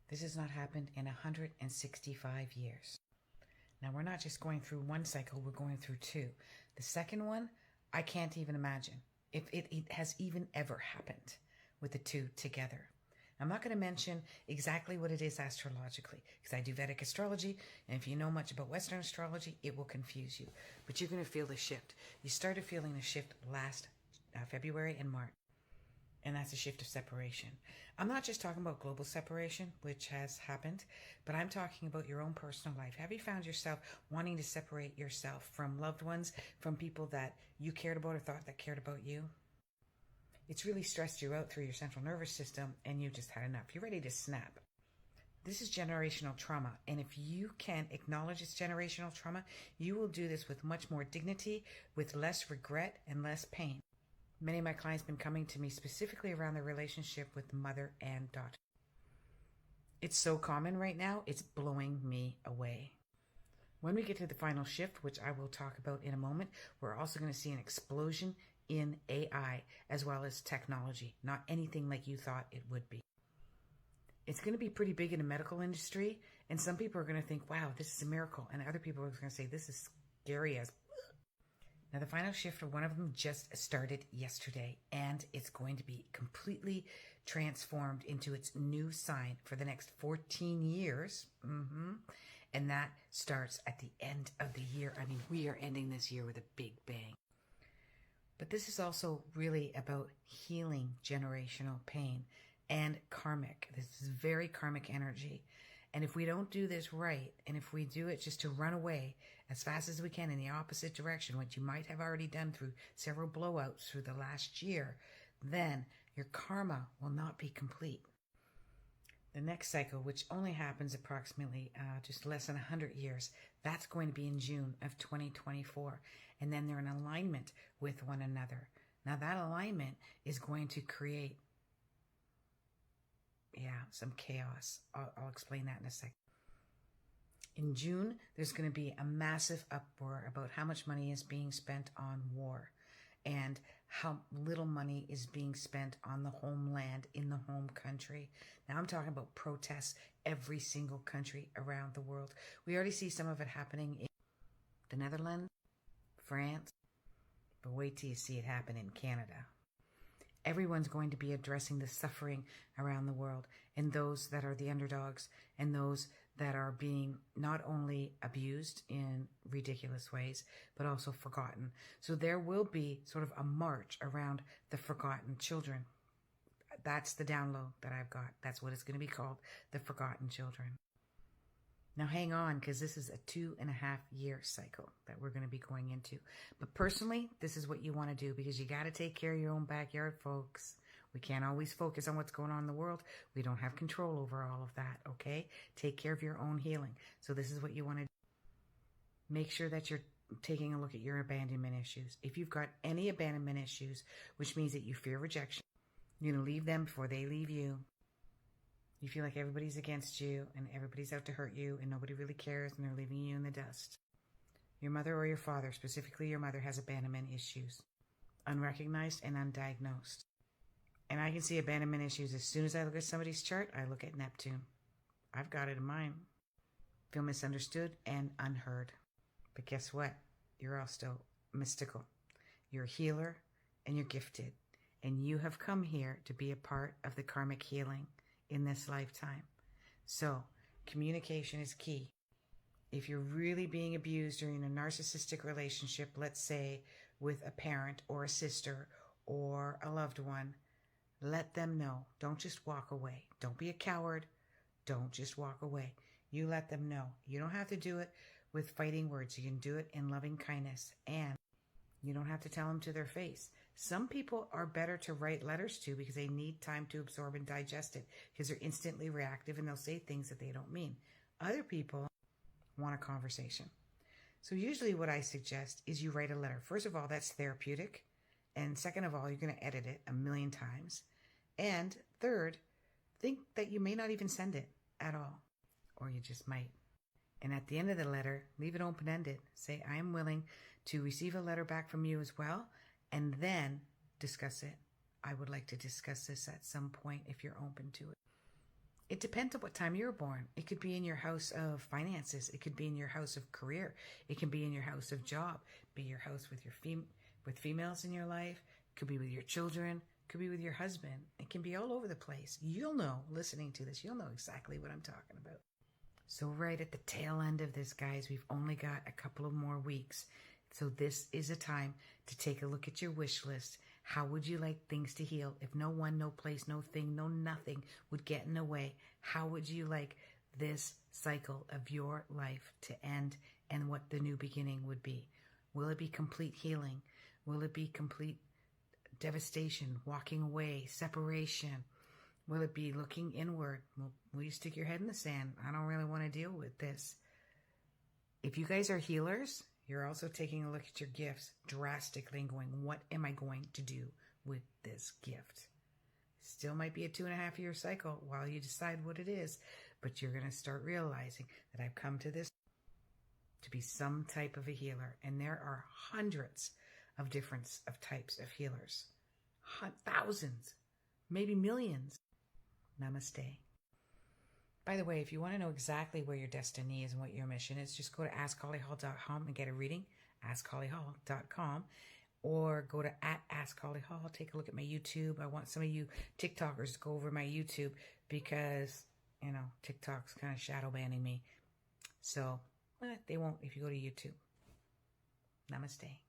This has not happened in 165 years. Now, we're not just going through one cycle, we're going through two. The second one, I can't even imagine if it has even ever happened with the two together. I'm not going to mention exactly what it is astrologically because I do Vedic astrology, and if you know much about Western astrology, it will confuse you. But you're going to feel the shift. You started feeling the shift last February and March, and that's a shift of separation. I'm not just talking about global separation, which has happened, but I'm talking about your own personal life. Have you found yourself wanting to separate yourself from loved ones, from people that you cared about or thought that cared about you? It's really stressed you out through your central nervous system, and you've just had enough. You're ready to snap. This is generational trauma, and if you can acknowledge it's generational trauma, you will do this with much more dignity, with less regret and less pain. Many of my clients have been coming to me specifically around their relationship with mother and daughter. It's so common right now, it's blowing me away. When we get to the final shift, which I will talk about in a moment, we're also going to see an explosion in AI as well as technology. Not anything like you thought it would be. It's going to be pretty big in the medical industry, and some people are going to think, wow, this is a miracle, and other people are going to say, this is scary as... Now, the final shift for one of them just started yesterday, and it's going to be completely transformed into its new sign for the next 14 years. And that starts at the end of the year. I mean, we are ending this year with a big bang. But this is also really about healing generational pain and karmic. This is very karmic energy. And if we don't do this right, and if we do it just to run away as fast as we can in the opposite direction, which you might have already done through several blowouts through the last year, then your karma will not be complete. The next cycle, which only happens approximately just less than 100 years, that's going to be in June of 2024. And then they're in alignment with one another. Now that alignment is going to create, some chaos. I'll explain that in a second. In June, there's going to be a massive uproar about how much money is being spent on war and how little money is being spent on the homeland in the home country. Now I'm talking about protests every single country around the world. We already see some of it happening in the Netherlands, France, but wait till you see it happen in Canada. Everyone's going to be addressing the suffering around the world, and those that are the underdogs, and those that are being not only abused in ridiculous ways, but also forgotten. So there will be sort of a march around the forgotten children. That's the download that I've got. That's what it's going to be called, the forgotten children. Now hang on, because this is a 2.5-year cycle that we're going to be going into. But personally, this is what you want to do, because you got to take care of your own backyard, folks. We can't always focus on what's going on in the world. We don't have control over all of that, okay? Take care of your own healing. So this is what you want to do. Make sure that you're taking a look at your abandonment issues. If you've got any abandonment issues, which means that you fear rejection, you're going to leave them before they leave you. You feel like everybody's against you and everybody's out to hurt you and nobody really cares and they're leaving you in the dust. Your mother or your father, specifically your mother, has abandonment issues, unrecognized and undiagnosed. And I can see abandonment issues as soon as I look at somebody's chart. I look at Neptune. I've got it in mine. Feel misunderstood and unheard. But guess what? You're all still mystical. You're a healer and you're gifted. And you have come here to be a part of the karmic healing in this lifetime. So communication is key. If you're really being abused during a narcissistic relationship, let's say with a parent or a sister or a loved one, let them know. Don't just walk away. Don't be a coward. Don't just walk away. You let them know. You don't have to do it with fighting words. You can do it in loving kindness, and you don't have to tell them to their face. Some people are better to write letters to because they need time to absorb and digest it, because they're instantly reactive and they'll say things that they don't mean. Other people want a conversation. So usually what I suggest is you write a letter. First of all, that's therapeutic. And second of all, you're going to edit it 1,000,000 times. And third, think that you may not even send it at all, or you just might. And at the end of the letter, leave it open-ended. Say, I am willing to receive a letter back from you as well, and then discuss it. I would like to discuss this at some point if you're open to it. It depends on what time you were born. It could be in your house of finances. It could be in your house of career. It can be in your house of job. Be your house with your with females in your life. It could be with your children. It could be with your husband. It can be all over the place. You'll know, listening to this, you'll know exactly what I'm talking about. So right at the tail end of this, guys, we've only got a couple of more weeks. So this is a time to take a look at your wish list. How would you like things to heal? If no one, no place, no thing, no nothing would get in the way, how would you like this cycle of your life to end and what the new beginning would be? Will it be complete healing? Will it be complete devastation, walking away, separation? Will it be looking inward? Will you stick your head in the sand? I don't really want to deal with this. If you guys are healers, you're also taking a look at your gifts drastically and going, what am I going to do with this gift? Still might be a 2.5-year cycle while you decide what it is, but you're going to start realizing that I've come to this to be some type of a healer. And there are hundreds of different types of healers. Thousands, maybe millions. Namaste. By the way, if you want to know exactly where your destiny is and what your mission is, just go to Askhollyhall.com and get a reading, Askhollyhall.com, or go to @Askhollyhall. Take a look at my YouTube. I want some of you TikTokers to go over my YouTube because, TikTok's kind of shadow banning me. So, they won't if you go to YouTube. Namaste.